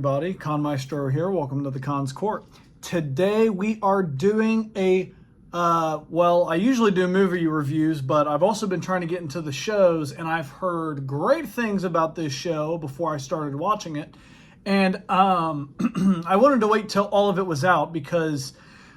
everybody. Maestro here. Welcome to the Con's Court. Today we are doing I usually do movie reviews, but I've also been trying to get into the shows, and I've heard great things about this show before I started watching it. And I wanted to wait till all of it was out because,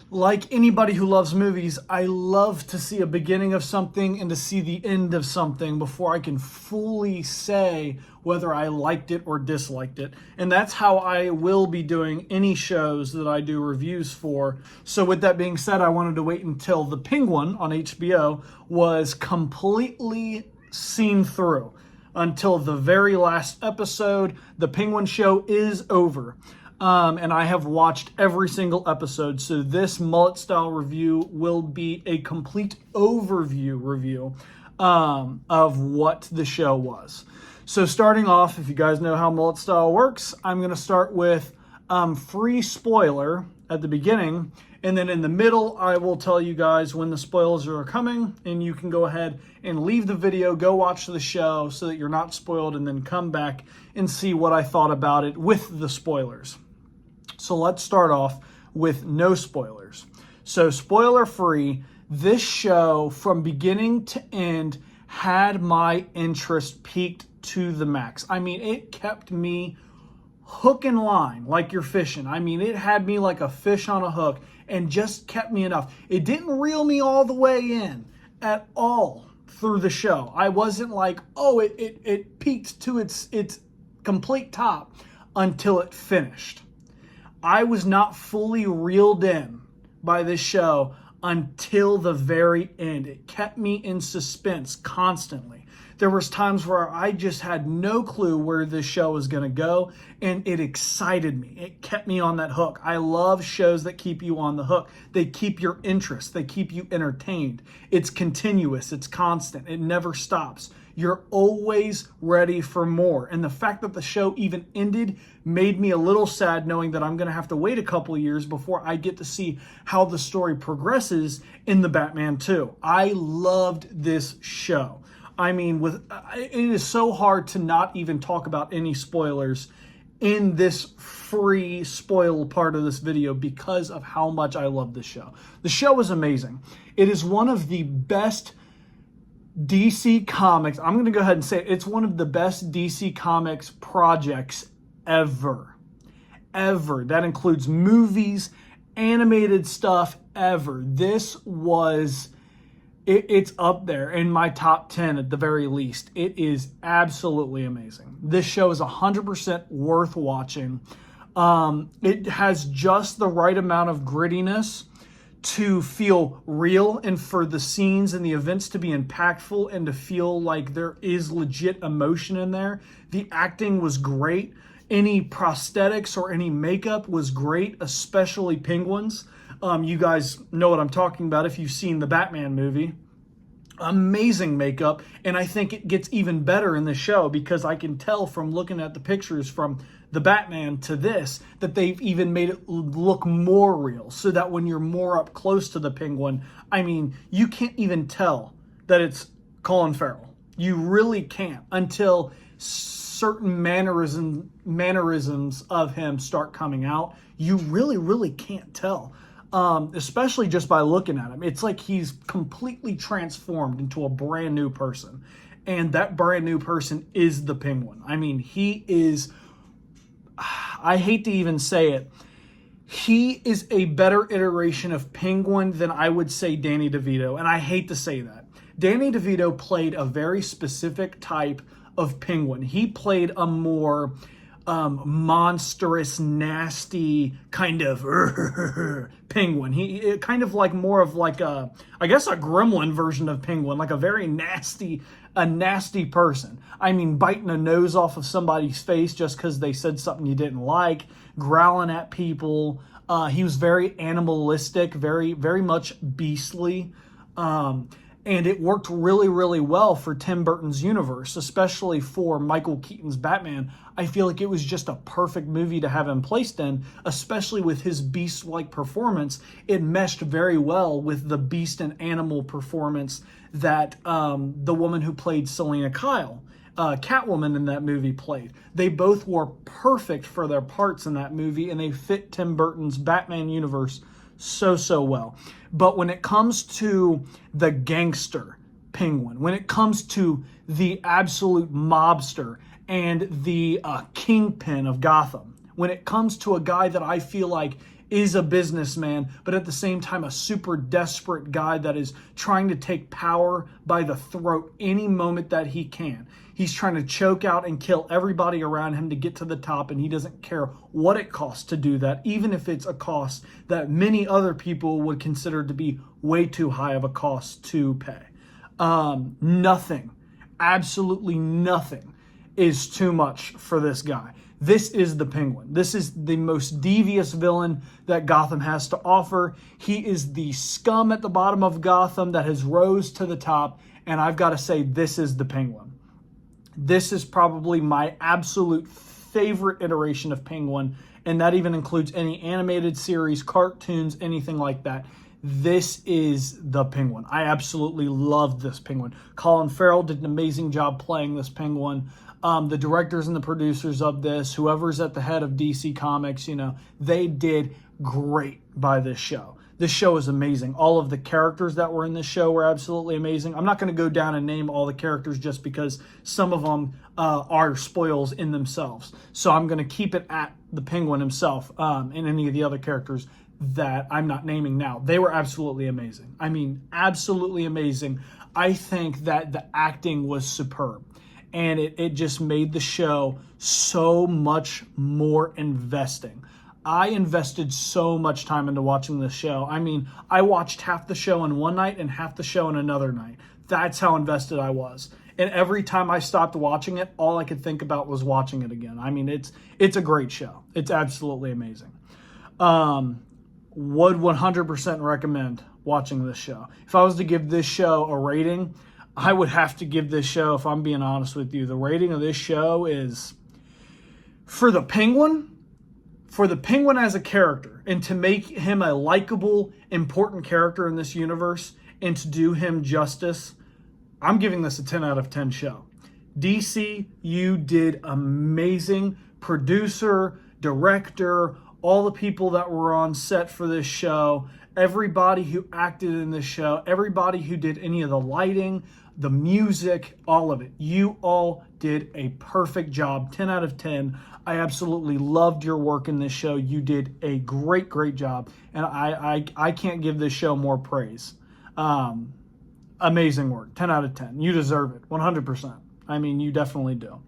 like anybody who loves movies, I love to see a beginning of something and to see the end of something before I can fully say whether I liked it or disliked it. And that's how I will be doing any shows that I do reviews for. So with that being said, I wanted to wait until The Penguin on HBO was completely seen through. Until the very last episode. The Penguin show is over. And I have watched every single episode. So this Mullet-Style review will be a complete overview review of what the show was. So starting off, if you guys know how Mullet-Style works, I'm going to start with free spoiler at the beginning. And then in the middle, I will tell you guys when the spoilers are coming. And you can go ahead and leave the video, go watch the show so that you're not spoiled, and then come back and see what I thought about it with the spoilers. So let's start off with no spoilers. So spoiler free, this show from beginning to end had my interest peaked to the max. I mean, it kept me hook and line like you're fishing. I mean, it had me like a fish on a hook and just kept me enough. It didn't reel me all the way in at all through the show. I wasn't like, oh, it peaked to its complete top until it finished. I was not fully reeled in by this show until the very end. It kept me in suspense constantly. There was times where I just had no clue where this show was going to go, and it excited me. It kept me on that hook. I love shows that keep you on the hook. They keep your interest. They keep you entertained. It's continuous. It's constant. It never stops. You're always ready for more. And the fact that the show even ended made me a little sad, knowing that I'm going to have to wait a couple of years before I get to see how the story progresses in the Batman 2. I loved this show. I mean, it is so hard to not even talk about any spoilers in this free spoil part of this video because of how much I love this show. The show is amazing. It is one of the best DC Comics. I'm going to go ahead and say it's one of the best DC Comics projects ever. Ever. That includes movies, animated stuff, ever. This was... It's up there in my top 10 at the very least. It is absolutely amazing. This show is 100% worth watching. It has just the right amount of grittiness to feel real and for the scenes and the events to be impactful and to feel like there is legit emotion in there. The acting was great. Any prosthetics or any makeup was great, especially Penguin's. You guys know what I'm talking about if you've seen the Batman movie. Amazing makeup, and I think it gets even better in the show because I can tell from looking at the pictures from the Batman to this that they've even made it look more real, so that when you're more up close to the Penguin, I mean, you can't even tell that it's Colin Farrell. You really can't until certain mannerisms of him start coming out. You really can't tell. Especially just by looking at him. It's like he's completely transformed into a brand new person. And that brand new person is the Penguin. I mean, he is, I hate to even say it, he is a better iteration of Penguin than I would say Danny DeVito. And I hate to say that. Danny DeVito played a very specific type of Penguin. He played a more monstrous, nasty kind of Penguin. He kind of like more of like a, I guess, a gremlin version of Penguin, like a very nasty person. I mean, biting a nose off of somebody's face just because they said something you didn't like, growling at people. He was very animalistic, very much beastly. And it worked really well for Tim Burton's universe, especially for Michael Keaton's Batman. I feel like it was just a perfect movie to have him placed in, especially with his beast-like performance. It meshed very well with the beast and animal performance that the woman who played Selena Kyle Catwoman in that movie played. They both were perfect for their parts in that movie, and they fit Tim Burton's Batman universe so well. But when it comes to the gangster Penguin, when it comes to the absolute mobster and the kingpin of Gotham, when it comes to a guy that I feel like is a businessman, but at the same time a super desperate guy that is trying to take power by the throat any moment that he can. He's trying to choke out and kill everybody around him to get to the top, and he doesn't care what it costs to do that, even if it's a cost that many other people would consider to be way too high of a cost to pay. Nothing, absolutely nothing is too much for this guy. This is the Penguin. This is the most devious villain that Gotham has to offer. He is the scum at the bottom of Gotham that has rose to the top, and I've got to say, this is the Penguin. This is probably my absolute favorite iteration of Penguin, and that even includes any animated series, cartoons, anything like that. This is the Penguin. I absolutely love this Penguin. Colin Farrell did an amazing job playing this Penguin. The directors and the producers of this, whoever's at the head of DC Comics, they did great by this show. This show is amazing. All of the characters that were in this show were absolutely amazing. I'm not going to go down and name all the characters just because some of them are spoils in themselves. So I'm going to keep it at the Penguin himself and any of the other characters that I'm not naming now. They were absolutely amazing. I mean, absolutely amazing. I think that the acting was superb. And it just made the show so much more investing. I invested so much time into watching this show. I mean, I watched half the show in one night and half the show in another night. That's how invested I was. And every time I stopped watching it, all I could think about was watching it again. I mean, it's a great show. It's absolutely amazing. Would 100% recommend watching this show. If I was to give this show a rating, I would have to give this show, if I'm being honest with you, the rating of this show is for the Penguin as a character, and to make him a likable, important character in this universe, and to do him justice, I'm giving this a 10 out of 10 show. DC, you did amazing. Producer, director, all the people that were on set for this show, everybody who acted in this show, everybody who did any of the lighting, the music, all of it. You all did a perfect job. 10 out of 10. I absolutely loved your work in this show. You did a great job. And I can't give this show more praise. Amazing work. 10 out of 10. You deserve it. 100%. I mean, you definitely do.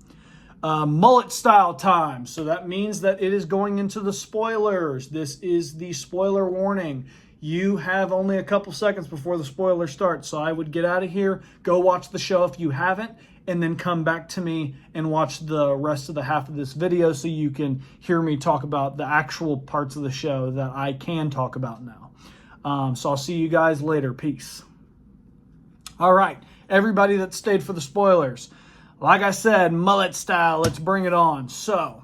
Mullet-Style time. So that means that it is going into the spoilers. This is the spoiler warning. You have only a couple seconds before the spoiler starts, so I would get out of here, go watch the show if you haven't, and then come back to me and watch the rest of the half of this video so you can hear me talk about the actual parts of the show that I can talk about now. So I'll see you guys later. Peace. All right, everybody that stayed for the spoilers. Like I said, Mullet-Style, let's bring it on. So,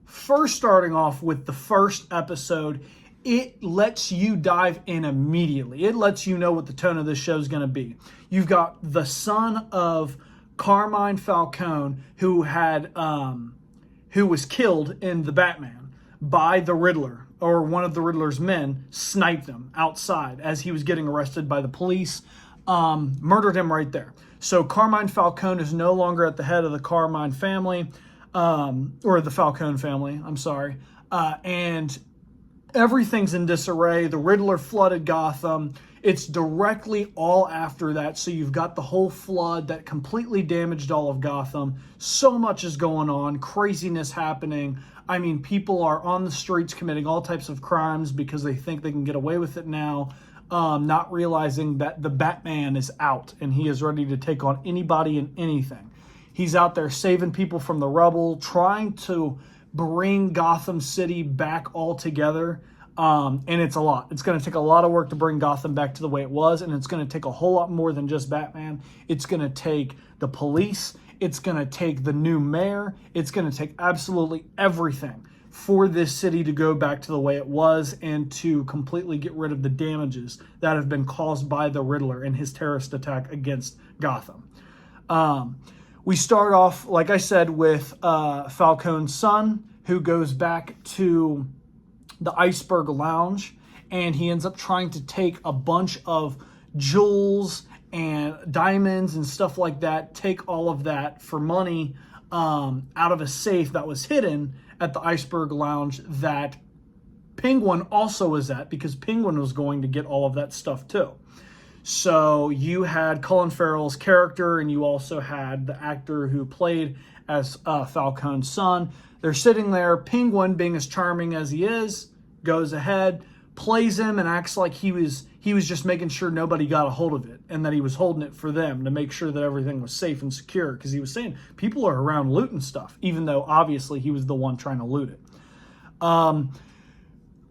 first starting off with the first episode, it lets you dive in immediately. It lets you know what the tone of this show is going to be. You've got the son of Carmine Falcone, who was killed in the Batman by the Riddler, or one of the Riddler's men sniped him outside as he was getting arrested by the police, murdered him right there. So Carmine Falcone is no longer at the head of the Carmine family, or the Falcone family, I'm sorry, and everything's in disarray. The Riddler flooded Gotham. It's directly all after that. So you've got the whole flood that completely damaged all of Gotham. So much is going on. Craziness happening. I mean, people are on the streets committing all types of crimes because they think they can get away with it now, not realizing that the Batman is out and he is ready to take on anybody and anything. He's out there saving people from the rubble, trying to bring Gotham City back all together, and it's a lot. It's going to take a lot of work to bring Gotham back to the way it was, and it's going to take a whole lot more than just Batman. It's going to take the police. It's going to take the new mayor. It's going to take absolutely everything for this city to go back to the way it was and to completely get rid of the damages that have been caused by the Riddler and his terrorist attack against Gotham. We start off, like I said, with Falcone's son, who goes back to the Iceberg Lounge, and he ends up trying to take a bunch of jewels and diamonds and stuff like that, take all of that for money out of a safe that was hidden at the Iceberg Lounge that Penguin also was at, because Penguin was going to get all of that stuff too. So you had Colin Farrell's character, and you also had the actor who played as Falcone's son. They're sitting there. Penguin, being as charming as he is, goes ahead, plays him, and acts like he was just making sure nobody got a hold of it, and that he was holding it for them to make sure that everything was safe and secure, because he was saying people are around looting stuff, even though obviously he was the one trying to loot it.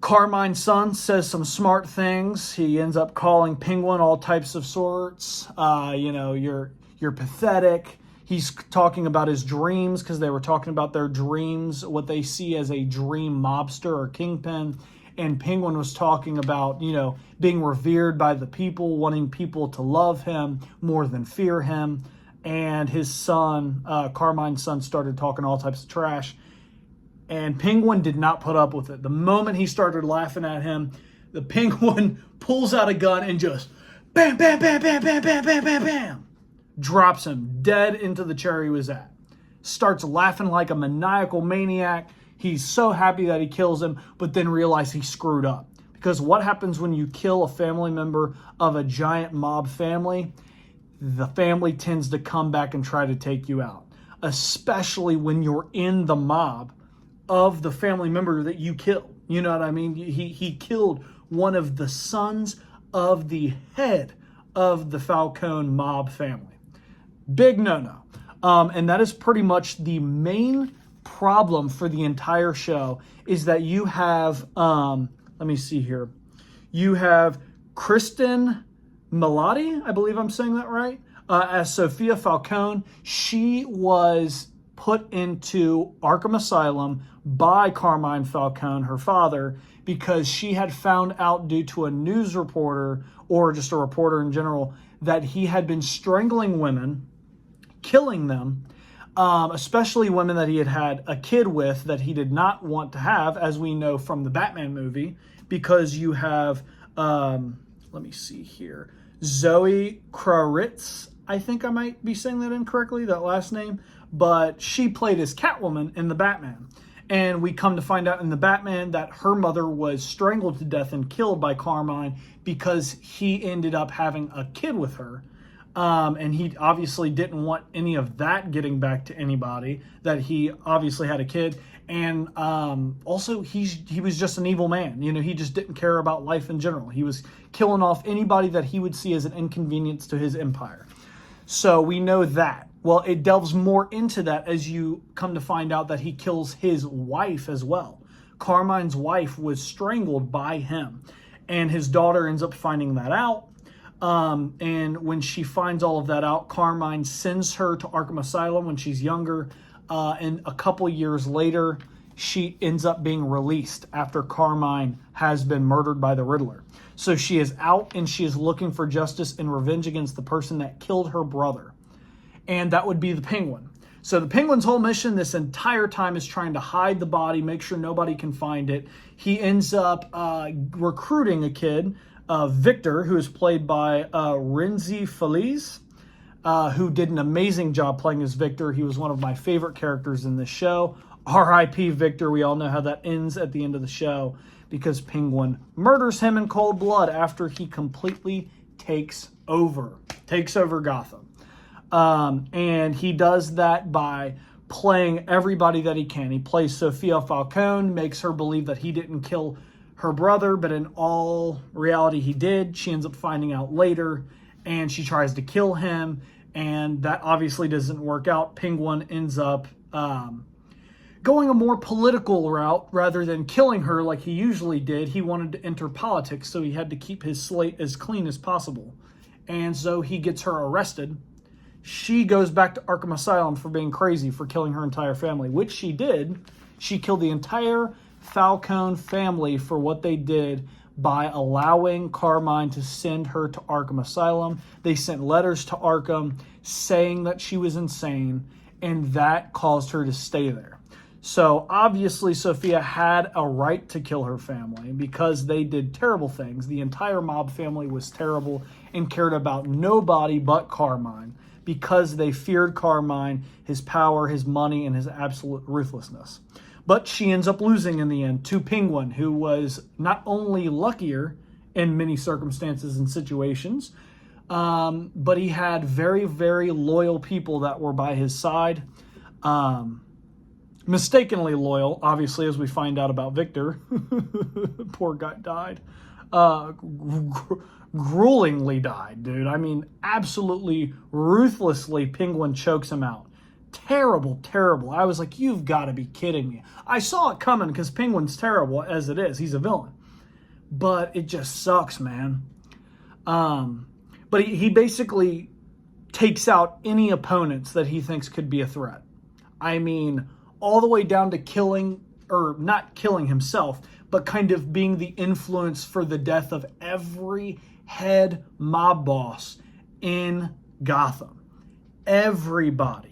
Carmine's son says some smart things. He ends up calling Penguin all types of sorts. You're pathetic. He's talking about his dreams, because they were talking about their dreams, what they see as a dream mobster or kingpin. And Penguin was talking about, being revered by the people, wanting people to love him more than fear him. And his son, Carmine's son, started talking all types of trash. And Penguin did not put up with it. The moment he started laughing at him, the Penguin pulls out a gun and just bam, bam, bam, bam, bam, bam, bam, bam, bam. Drops him dead into the chair he was at. Starts laughing like a maniacal maniac. He's so happy that he kills him, but then realizes he screwed up. Because what happens when you kill a family member of a giant mob family? The family tends to come back and try to take you out. Especially when you're in the mob of the family member that you killed. You know what I mean? He killed one of the sons of the head of the Falcone mob family. Big no-no. And that is pretty much the main problem for the entire show, is that you have, let me see here. You have Kristen Milotti, I believe I'm saying that right, as Sophia Falcone. She was put into Arkham Asylum by Carmine Falcone, her father, because she had found out due to a news reporter, or just a reporter in general, that he had been strangling women, killing them, especially women that he had had a kid with that he did not want to have, as we know from the Batman movie, because you have, let me see here, Zoe Kravitz, I think I might be saying that incorrectly, that last name, but she played as Catwoman in the Batman. And we come to find out in the Batman that her mother was strangled to death and killed by Carmine because he ended up having a kid with her. And he obviously didn't want any of that getting back to anybody, that he obviously had a kid. And also, he was just an evil man. He just didn't care about life in general. He was killing off anybody that he would see as an inconvenience to his empire. So we know that. Well, it delves more into that as you come to find out that he kills his wife as well. Carmine's wife was strangled by him, and his daughter ends up finding that out. And when she finds all of that out, Carmine sends her to Arkham Asylum when she's younger. And a couple years later, she ends up being released after Carmine has been murdered by the Riddler. So she is out, and she is looking for justice and revenge against the person that killed her brother. And that would be the Penguin. So the Penguin's whole mission this entire time is trying to hide the body, make sure nobody can find it. He ends up recruiting a kid, Victor, who is played by Renzi Feliz, who did an amazing job playing as Victor. He was one of my favorite characters in this show. R.I.P. Victor. We all know how that ends at the end of the show, because Penguin murders him in cold blood after he completely takes over Gotham. And he does that by playing everybody that he can. He plays Sophia Falcone, makes her believe that he didn't kill her brother, but in all reality he did. She ends up finding out later, and she tries to kill him, and that obviously doesn't work out. Penguin ends up going a more political route rather than killing her like he usually did. He wanted to enter politics, so he had to keep his slate as clean as possible. And so he gets her arrested. She goes back to Arkham Asylum for being crazy, for killing her entire family, which she did. She killed the entire Falcone family for what they did by allowing Carmine to send her to Arkham Asylum. They sent letters to Arkham saying that she was insane, and that caused her to stay there. So obviously Sophia had a right to kill her family because they did terrible things. The entire mob family was terrible and cared about nobody but Carmine because they feared Carmine, his power, his money, and his absolute ruthlessness. But she ends up losing in the end to Penguin, who was not only luckier in many circumstances and situations, but he had very, very loyal people that were by his side. Mistakenly loyal, obviously, as we find out about Victor. Poor guy died. Gruelingly died, dude. I mean, absolutely ruthlessly, Penguin chokes him out. Terrible, terrible. I was like, you've got to be kidding me. I saw it coming because Penguin's terrible as it is. He's a villain. But it just sucks, man. But he basically takes out any opponents that he thinks could be a threat. I mean, all the way down to killing, or not killing himself, but kind of being the influence for the death of every head mob boss in Gotham. Everybody.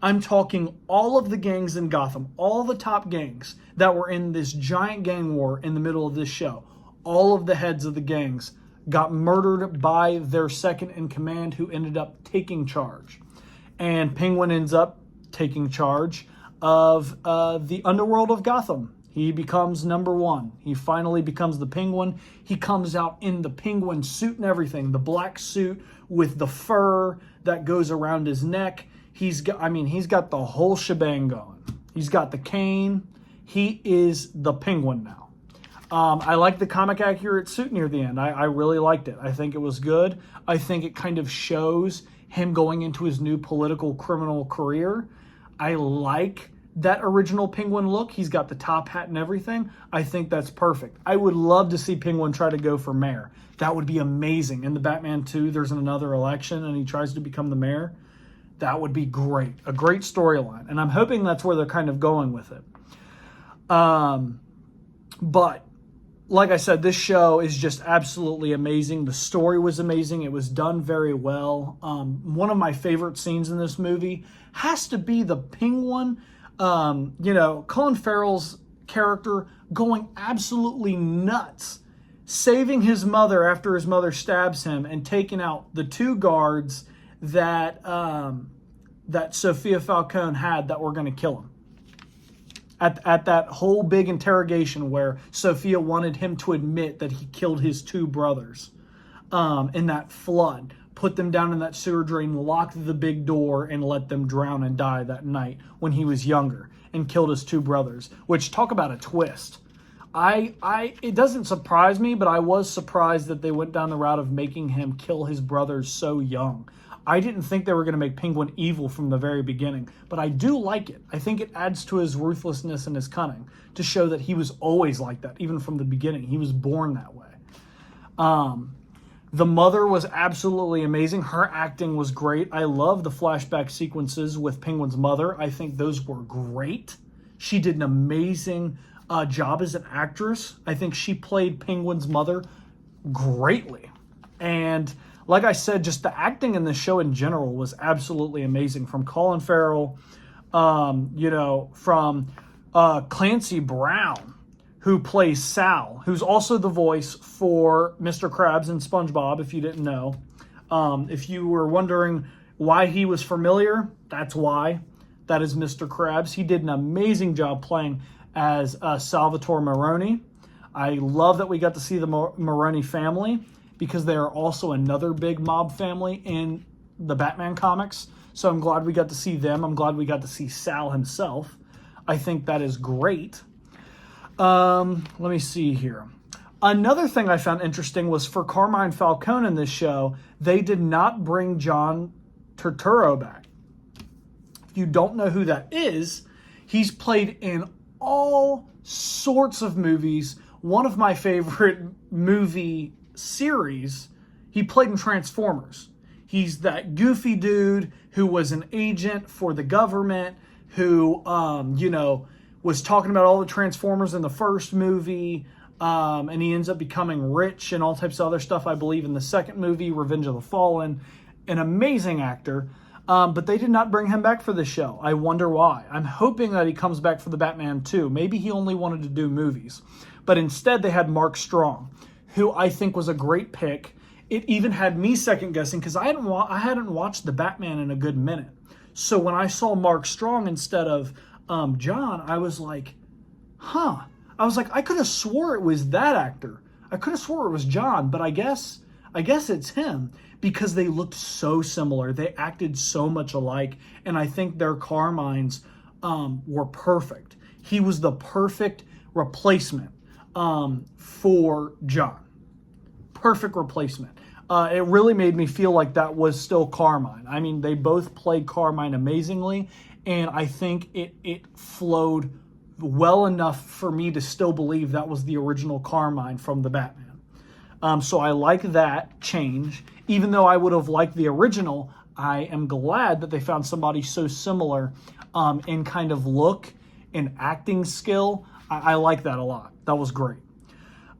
I'm talking all of the gangs in Gotham, all the top gangs that were in this giant gang war in the middle of this show. All of the heads of the gangs got murdered by their second in command, who ended up taking charge. And Penguin ends up taking charge of the underworld of Gotham. He becomes number one. He finally becomes the Penguin. He comes out in the Penguin suit and everything, the black suit with the fur that goes around his neck. He's got the whole shebang going. He's got the cane. He is the Penguin now. I like the comic accurate suit near the end. I really liked it. I think it was good. I think it kind of shows him going into his new political criminal career. I like that original Penguin look. He's got the top hat and everything. I think that's perfect. I would love to see Penguin try to go for mayor. That would be amazing. In the Batman 2, there's another election and he tries to become the mayor. That would be great. A great storyline. And I'm hoping that's where they're kind of going with it. But like I said, this show is just absolutely amazing. The story was amazing. It was done very well. One of my favorite scenes in this movie has to be the Penguin. Colin Farrell's character going absolutely nuts, saving his mother after his mother stabs him and taking out the two guards that Sophia Falcone had that were going to kill him. At that whole big interrogation where Sophia wanted him to admit that he killed his two brothers in that flood, put them down in that sewer drain, locked the big door, and let them drown and die that night when he was younger, and killed his two brothers, which, talk about a twist. It doesn't surprise me, but I was surprised that they went down the route of making him kill his brothers so young. I didn't think they were going to make Penguin evil from the very beginning, but I do like it. I think it adds to his ruthlessness and his cunning to show that he was always like that, even from the beginning. He was born that way. The mother was absolutely amazing. Her acting was great. I love the flashback sequences with Penguin's mother. I think those were great. She did an amazing job as an actress. I think she played Penguin's mother greatly. And like I said, just the acting in the show in general was absolutely amazing. From Colin Farrell, from Clancy Brown, who plays Sal, who's also the voice for Mr. Krabs and SpongeBob, if you didn't know. If you were wondering why he was familiar, that's why. That is Mr. Krabs. He did an amazing job playing as Salvatore Maroni. I love that we got to see the Maroni family, because they are also another big mob family in the Batman comics. So I'm glad we got to see them. I'm glad we got to see Sal himself. I think that is great. Let me see here. Another thing I found interesting was for Carmine Falcone in this show, they did not bring John Turturro back. If you don't know who that is, he's played in all sorts of movies. One of my favorite movie series, he played in Transformers. He's that goofy dude who was an agent for the government, who was talking about all the Transformers in the first movie. and he ends up becoming rich and all types of other stuff, I believe, in the second movie, Revenge of the Fallen. An amazing actor, but they did not bring him back for the show. I wonder why. I'm hoping that he comes back for the Batman 2. Maybe he only wanted to do movies. But instead, they had Mark Strong, who I think was a great pick. It even had me second guessing because I hadn't watched the Batman in a good minute. So when I saw Mark Strong instead of John, I was like, huh. I was like, I could have swore it was that actor. I could have swore it was John, but I guess it's him because they looked so similar. They acted so much alike, and I think their Carmines were perfect. He was the perfect replacement for John. Perfect replacement. It really made me feel like that was still Carmine. I mean, they both played Carmine amazingly, and I think it flowed well enough for me to still believe that was the original Carmine from the Batman. So I like that change. Even though I would have liked the original, I am glad that they found somebody so similar in kind of look and acting skill. I like that a lot. That was great.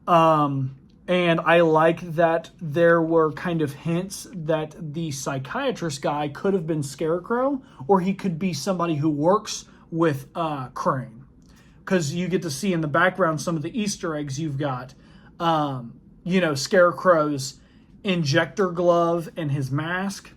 And I like that there were kind of hints that the psychiatrist guy could have been Scarecrow, or he could be somebody who works with Crane. Because you get to see in the background some of the Easter eggs. You've got, Scarecrow's injector glove and his mask.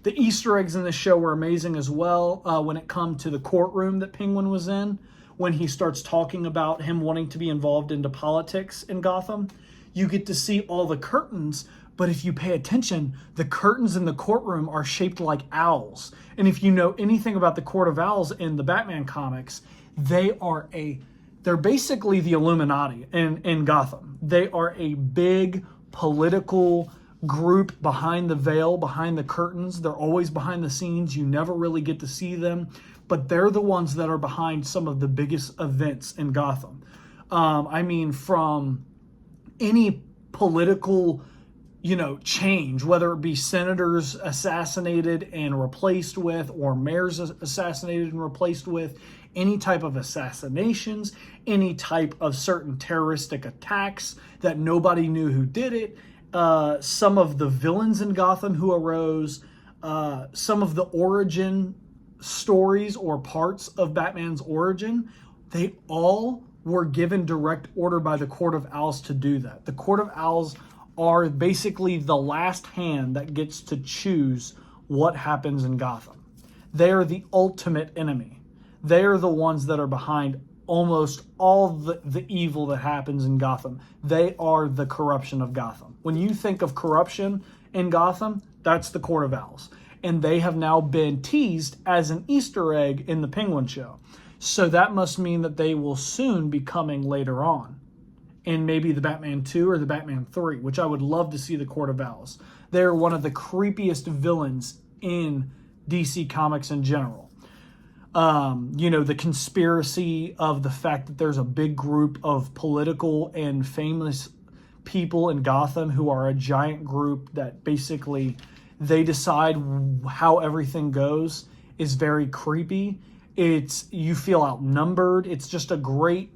The Easter eggs in this show were amazing as well when it come to the courtroom that Penguin was in, when he starts talking about him wanting to be involved into politics in Gotham. You get to see all the curtains, but if you pay attention, the curtains in the courtroom are shaped like owls. And if you know anything about the Court of Owls in the Batman comics, they're basically the Illuminati in Gotham. They are a big political group behind the veil, behind the curtains. They're always behind the scenes. You never really get to see them, but they're the ones that are behind some of the biggest events in Gotham. From any political, change, whether it be senators assassinated and replaced with, or mayors assassinated and replaced with, any type of assassinations, any type of certain terroristic attacks that nobody knew who did it, some of the villains in Gotham who arose, some of the origin stories or parts of Batman's origin, they all were given direct order by the Court of Owls to do that. The Court of Owls are basically the last hand that gets to choose what happens in Gotham. They are the ultimate enemy. They are the ones that are behind almost all the evil that happens in Gotham. They are the corruption of Gotham. When you think of corruption in Gotham, that's the Court of Owls. And they have now been teased as an Easter egg in the Penguin show. So that must mean that they will soon be coming later on in maybe the Batman 2 or the Batman 3, which I would love to see the Court of Owls. They're one of the creepiest villains in DC Comics in general. The conspiracy of the fact that there's a big group of political and famous people in Gotham who are a giant group that basically they decide how everything goes is very creepy. You feel outnumbered. It's just a great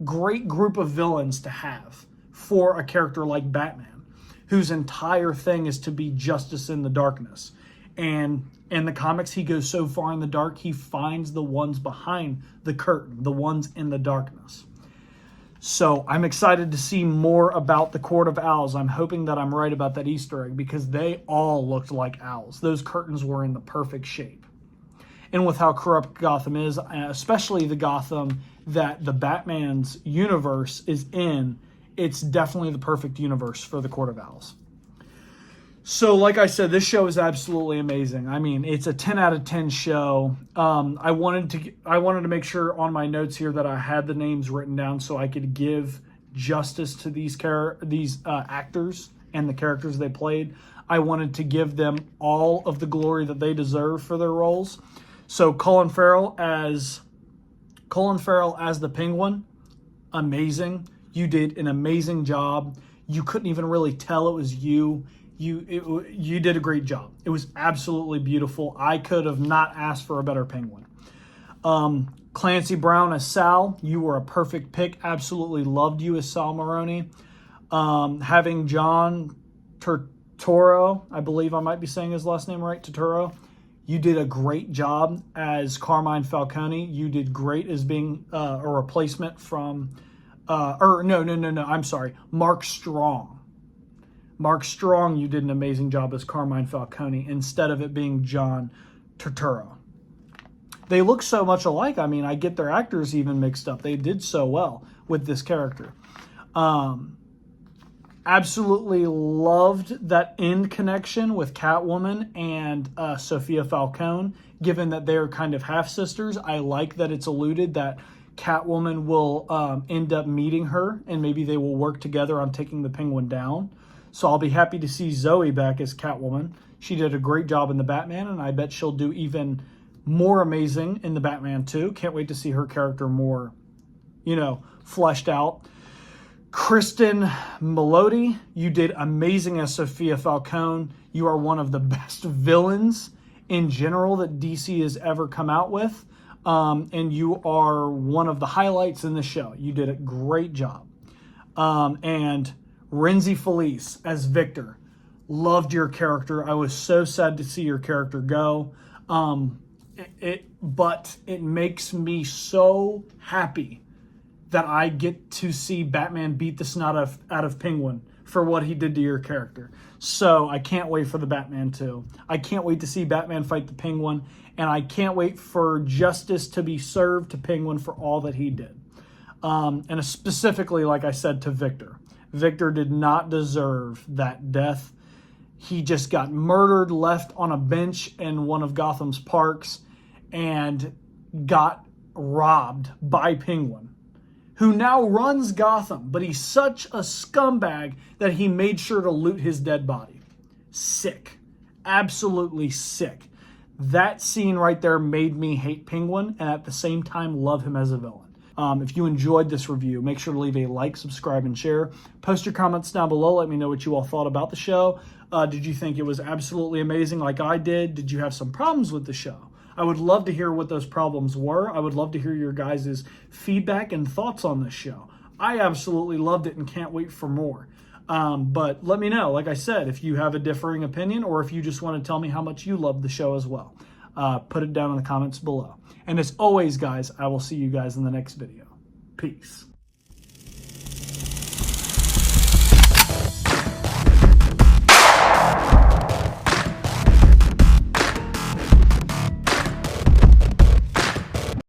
group of villains to have for a character like Batman, whose entire thing is to be justice in the darkness. And in the comics, he goes so far in the dark, he finds the ones behind the curtain, the ones in the darkness. So I'm excited to see more about the Court of Owls. I'm hoping that I'm right about that Easter egg because they all looked like owls. Those curtains were in the perfect shape. And with how corrupt Gotham is, especially the Gotham that the Batman's universe is in, it's definitely the perfect universe for the Court of Owls. So like I said, this show is absolutely amazing. I mean, it's a 10 out of 10 show. I wanted to make sure on my notes here that I had the names written down so I could give justice to these actors and the characters they played. I wanted to give them all of the glory that they deserve for their roles. So Colin Farrell as the Penguin, amazing. You did an amazing job. You couldn't even really tell it was you. You did a great job. It was absolutely beautiful. I could have not asked for a better Penguin. Clancy Brown as Sal, you were a perfect pick. Absolutely loved you as Sal Maroni. Having John Turturro, I believe I might be saying his last name right, Turturro. You did a great job as Carmine Falcone. You did great as being a replacement from, I'm sorry, Mark Strong. Mark Strong, you did an amazing job as Carmine Falcone instead of it being John Turturro. They look so much alike. I mean, I get their actors even mixed up. They did so well with this character. Absolutely loved that end connection with Catwoman and Sophia Falcone, given that they're kind of half-sisters. I like that it's alluded that Catwoman will end up meeting her, and maybe they will work together on taking the Penguin down. So I'll be happy to see Zoe back as Catwoman. She did a great job in the Batman, and I bet she'll do even more amazing in the Batman 2. Can't wait to see her character more, fleshed out. Kristen Milioti, you did amazing as Sophia Falcone. You are one of the best villains in general that DC has ever come out with. And you are one of the highlights in the show. You did a great job. And Renzi Felice as Victor. Loved your character. I was so sad to see your character go. But it makes me so happy that I get to see Batman beat the snot out of Penguin for what he did to your character. So I can't wait for the Batman 2. I can't wait to see Batman fight the Penguin, and I can't wait for justice to be served to Penguin for all that he did. And specifically, like I said, to Victor. Victor did not deserve that death. He just got murdered, left on a bench in one of Gotham's parks, and got robbed by Penguin, who now runs Gotham, but he's such a scumbag that he made sure to loot his dead body. Sick. Absolutely sick. That scene right there made me hate Penguin and at the same time love him as a villain. If you enjoyed this review, make sure to leave a like, subscribe, and share. Post your comments down below. Let me know what you all thought about the show. Did you think it was absolutely amazing like I did? Did you have some problems with the show? I would love to hear what those problems were. I would love to hear your guys' feedback and thoughts on this show. I absolutely loved it and can't wait for more. But let me know, like I said, if you have a differing opinion or if you just want to tell me how much you love the show as well. Put it down in the comments below. And as always, guys, I will see you guys in the next video. Peace.